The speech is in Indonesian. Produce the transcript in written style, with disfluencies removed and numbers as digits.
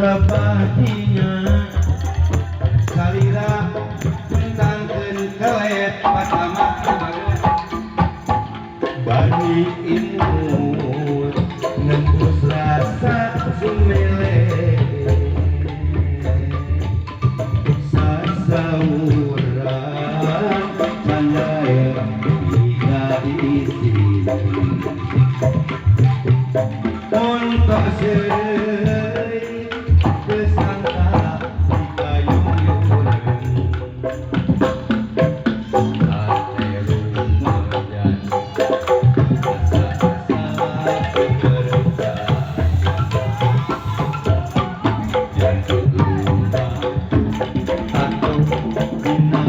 lebahnya salira mentangkeun kelet patamak bani imut nembus rasa sumele sasaurang candaya hingga isi untuk seri kesangka dikayun hati rumahan asa-asa kerja jantung rumah atau bina